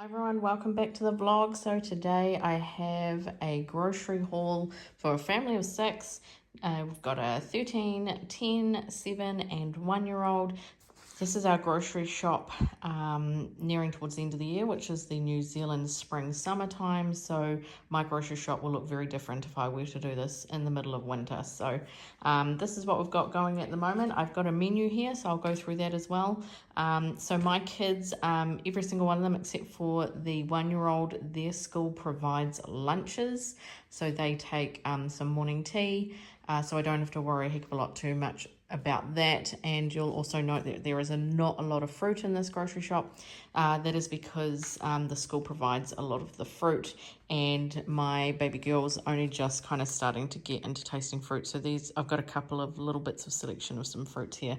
Hi everyone, welcome back to the vlog. So today I have a grocery haul for a family of 6. We've got a 13, 10, 7 and 1-year-old. This is our grocery shop nearing towards the end of the year, which is the New Zealand spring summertime. So my grocery shop will look very different if I were to do this in the middle of winter. So this is what we've got going at the moment. I've got a menu here, so I'll go through that as well. So my kids, every single one of them except for the 1-year-old, their school provides lunches. So they take some morning tea, so I don't have to worry a heck of a lot too much about that. And you'll also note that there is not a lot of fruit in this grocery shop. That is because the school provides a lot of the fruit, and my baby girl's only just kind of starting to get into tasting fruit. So I've got a couple of little bits of selection of some fruits here,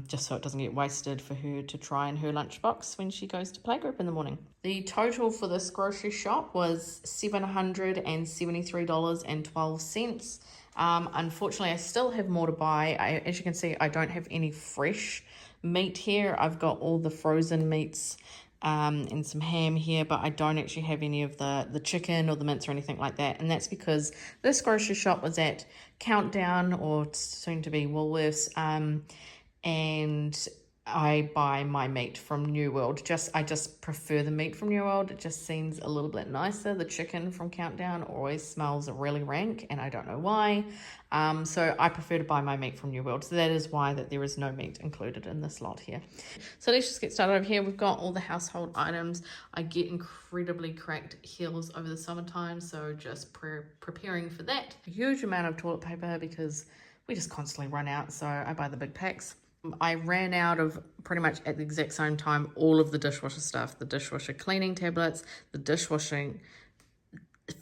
just so it doesn't get wasted for her to try in her lunchbox when she goes to playgroup in the morning. The total for this grocery shop was $773.12. Unfortunately, I still have more to buy. As you can see, I don't have any fresh meat here. I've got all the frozen meats and some ham here, but I don't actually have any of the chicken or the mince or anything like that. And that's because this grocery shop was at Countdown, or soon to be Woolworths, and I buy my meat from New World. I just prefer the meat from New World. It just seems a little bit nicer. The chicken from Countdown always smells really rank, and I don't know why. So I prefer to buy my meat from New World. So that is why that there is no meat included in this lot here. So let's just get started over here. We've got all the household items. I get incredibly cracked heels over the summertime, so just preparing for that. A huge amount of toilet paper because we just constantly run out, so I buy the big packs. I ran out of pretty much at the exact same time all of the dishwasher stuff, the dishwasher cleaning tablets, the dishwashing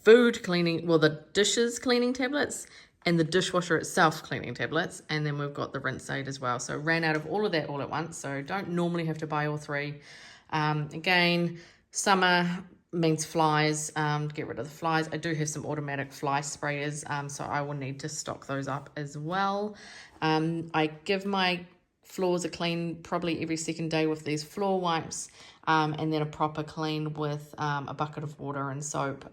food cleaning, well, the dishes cleaning tablets, and the dishwasher itself cleaning tablets, and then we've got the rinse aid as well. So ran out of all of that all at once, so don't normally have to buy all three. Again, summer means flies, to get rid of the flies. I do have some automatic fly sprayers, so I will need to stock those up as well. I give my floors a clean probably every second day with these floor wipes, and then a proper clean with a bucket of water and soap,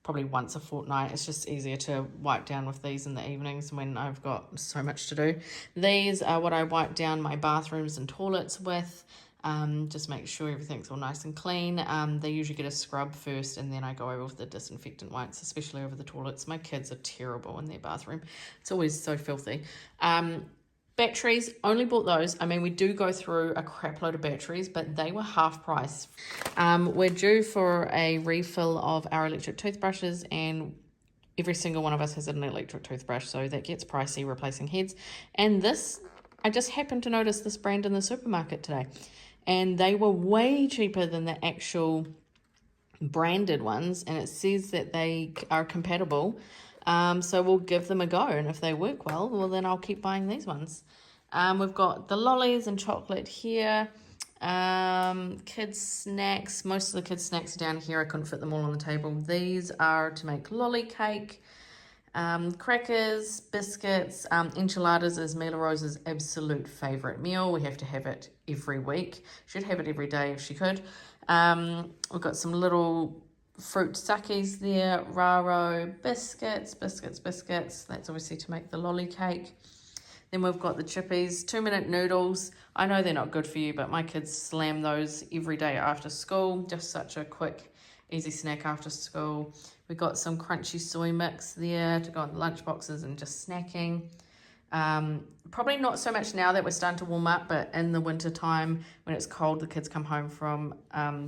probably once a fortnight. It's just easier to wipe down with these in the evenings when I've got so much to do. These are what I wipe down my bathrooms and toilets with. Just make sure everything's all nice and clean. They usually get a scrub first, and then I go over with the disinfectant wipes, especially over the toilets. My kids are terrible in their bathroom. It's always so filthy. Batteries, only bought those. I mean, we do go through a crap load of batteries, but they were half price. We're due for a refill of our electric toothbrushes, and every single one of us has an electric toothbrush, so that gets pricey replacing heads. And this, I just happened to notice this brand in the supermarket today, and they were way cheaper than the actual branded ones, and it says that they are compatible. So we'll give them a go, and if they work well, then I'll keep buying these ones. We've got the lollies and chocolate here. Kids snacks. Most of the kids snacks are down here. I couldn't fit them all on the table. These are to make lolly cake. Crackers, biscuits, enchiladas is Mila Rose's absolute favourite meal. We have to have it every week. Should have it every day if she could. We've got some little fruit sakis there, raro, biscuits. That's obviously to make the lolly cake. Then we've got the chippies, 2-minute noodles. I know they're not good for you, but my kids slam those every day after school. Just such a quick, easy snack after school. We've got some crunchy soy mix there to go in the lunch boxes and just snacking. Probably not so much now that we're starting to warm up, but in the winter time when it's cold, the kids come home from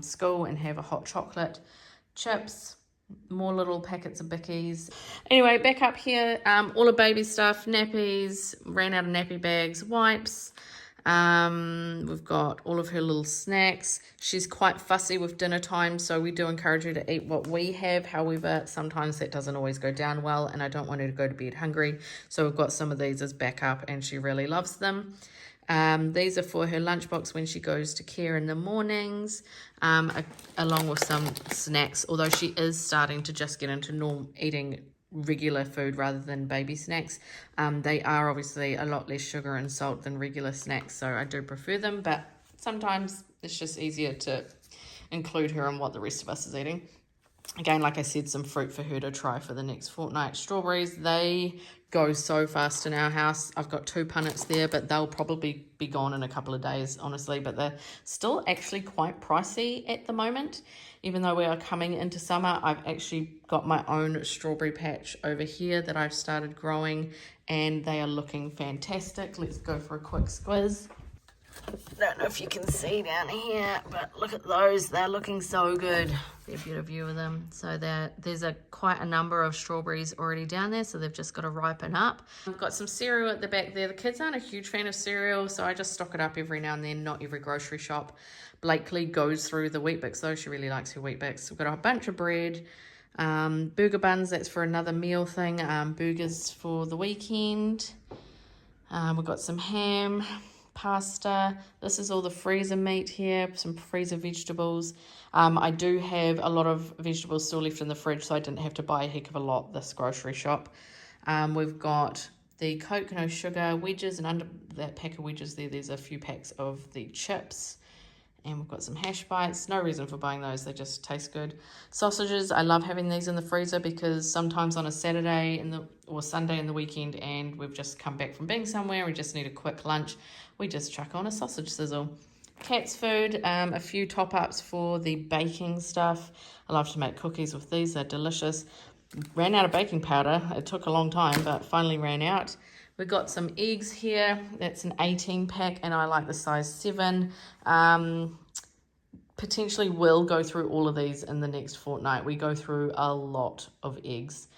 school and have a hot chocolate. Chips, more little packets of bickies. Anyway, back up here, all the baby stuff, nappies, ran out of nappy bags, wipes. We've got all of her little snacks. She's quite fussy with dinner time, so we do encourage her to eat what we have. However, sometimes that doesn't always go down well, and I don't want her to go to bed hungry. So we've got some of these as backup, and she really loves them. These are for her lunchbox when she goes to care in the mornings, along with some snacks, although she is starting to just get into eating regular food rather than baby snacks. They are obviously a lot less sugar and salt than regular snacks, so I do prefer them, but sometimes it's just easier to include her in what the rest of us is eating. Again, like I said, some fruit for her to try for the next fortnight. Strawberries, they go so fast in our house. I've got 2 punnets there, but they'll probably be gone in a couple of days, honestly. But they're still actually quite pricey at the moment. Even though we are coming into summer, I've actually got my own strawberry patch over here that I've started growing, and they are looking fantastic. Let's go for a quick squiz. Don't know if you can see down here, but look at those. They're looking so good. There's a beautiful view of them. So there's quite a number of strawberries already down there, so they've just got to ripen up. I've got some cereal at the back there. The kids aren't a huge fan of cereal, so I just stock it up every now and then, not every grocery shop. Blakely goes through the Weet-Bix though. She really likes her Weet-Bix. We've got a bunch of bread, burger buns, that's for another meal thing, burgers for the weekend. We've got some ham, pasta. This is all the freezer meat here, some freezer vegetables. I do have a lot of vegetables still left in the fridge, so I didn't have to buy a heck of a lot this grocery shop. We've got the Coke no sugar wedges, and under that pack of wedges there's a few packs of the chips. And we've got some hash bites. No reason for buying those, they just taste good. Sausages, I love having these in the freezer because sometimes on a Saturday or Sunday in the weekend, and we've just come back from being somewhere, we just need a quick lunch, we just chuck on a sausage sizzle. Cat's food, a few top-ups for the baking stuff. I love to make cookies with these, they're delicious. Ran out of baking powder, it took a long time, but finally ran out. We've got some eggs here. That's an 18 pack, and I like the size 7. Potentially will go through all of these in the next fortnight. We go through a lot of eggs.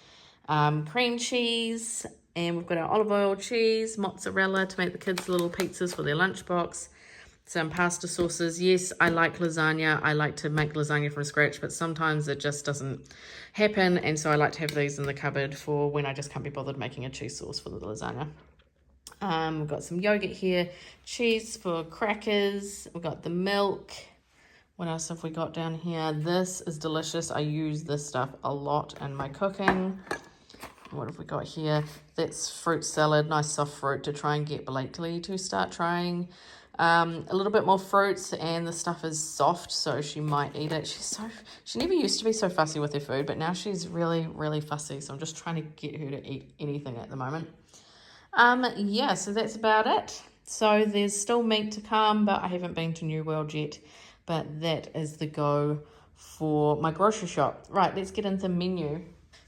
Cream cheese, and we've got our olive oil cheese, mozzarella to make the kids little pizzas for their lunchbox. Some pasta sauces. Yes, I like lasagna. I like to make lasagna from scratch, but sometimes it just doesn't happen, and so I like to have these in the cupboard for when I just can't be bothered making a cheese sauce for the lasagna. We've got some yogurt here, cheese for crackers. We've got the milk. What else have we got down here? This is delicious. I use this stuff a lot in my cooking. What have we got here? That's fruit salad, nice soft fruit to try and get Blakely to start trying. A little bit more fruits, and the stuff is soft, so she might eat it. She never used to be so fussy with her food, but now she's really, really fussy, so I'm just trying to get her to eat anything at the moment. Yeah, so that's about it. So there's still meat to come, but I haven't been to New World yet, but that is the go for my grocery shop. Right, let's get into the menu.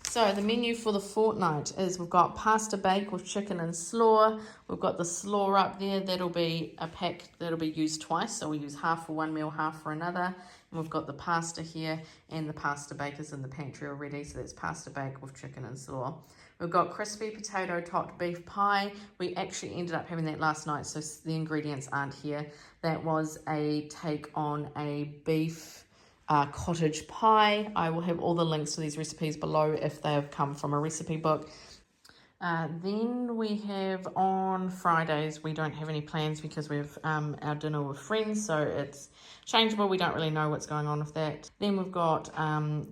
So the menu for the fortnight is we've got pasta bake with chicken and slaw. We've got the slaw up there. That'll be a pack that'll be used twice. So we use half for one meal, half for another. And we've got the pasta here, and the pasta bake is in the pantry already. So that's pasta bake with chicken and slaw. We've got crispy potato topped beef pie. We actually ended up having that last night, so the ingredients aren't here. That was a take on a beef cottage pie. I will have all the links to these recipes below if they have come from a recipe book. Then we have on Fridays, we don't have any plans because we have our dinner with friends, so it's changeable. We don't really know what's going on with that. Then we've got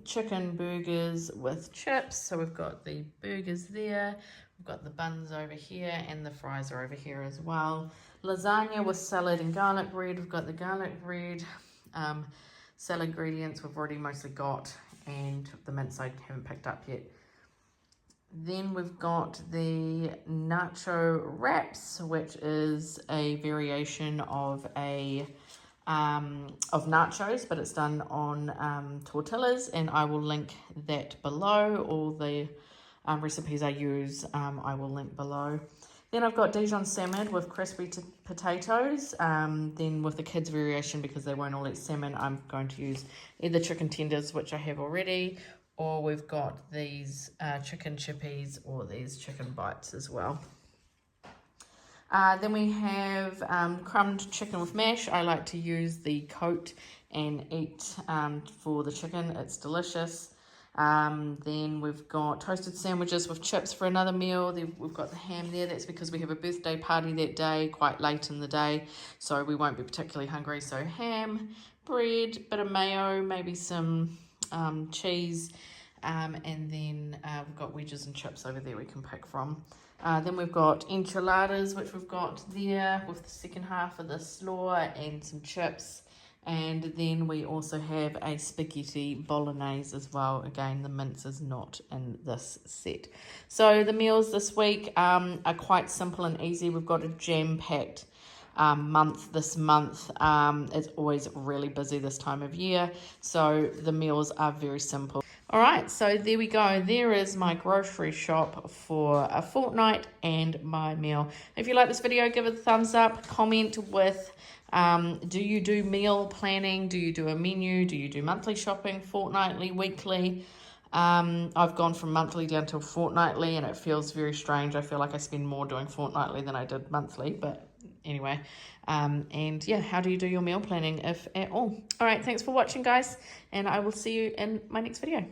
chicken burgers with chips. So we've got the burgers there, we've got the buns over here, and the fries are over here as well. Lasagna with salad and garlic bread. We've got the garlic bread. Salad ingredients we've already mostly got, and the mince I haven't picked up yet. Then we've got the nacho wraps, which is a variation of nachos, but it's done on tortillas, and I will link that below. All the recipes I use I will link below. Then I've got Dijon salmon with crispy potatoes. Then with the kids' variation, because they won't all eat salmon, I'm going to use either chicken tenders, which I have already, or we've got these chicken chippies or these chicken bites as well. Then we have crumbed chicken with mash. I like to use the coat and eat for the chicken. It's delicious. Then we've got toasted sandwiches with chips for another meal. Then we've got the ham there. That's because we have a birthday party that day, quite late in the day, so we won't be particularly hungry. So ham, bread, bit of mayo, maybe some cheese, and then we've got wedges and chips over there we can pick from. Then we've got enchiladas, which we've got there with the second half of the slaw and some chips. And then we also have a spaghetti bolognese as well. Again, the mince is not in this set. So the meals this week are quite simple and easy. We've got a jam-packed month this month. It's always really busy this time of year, so the meals are very simple. All right, so there we go. There is my grocery shop for a fortnight and my meal. If you like this video, give it a thumbs up. Comment with do you do meal planning? Do you do a menu? Do you do monthly shopping, fortnightly, weekly? I've gone from monthly down to fortnightly, and it feels very strange. I feel like I spend more doing fortnightly than I did monthly, but anyway. And yeah, how do you do your meal planning, if at all? All right, thanks for watching, guys, and I will see you in my next video.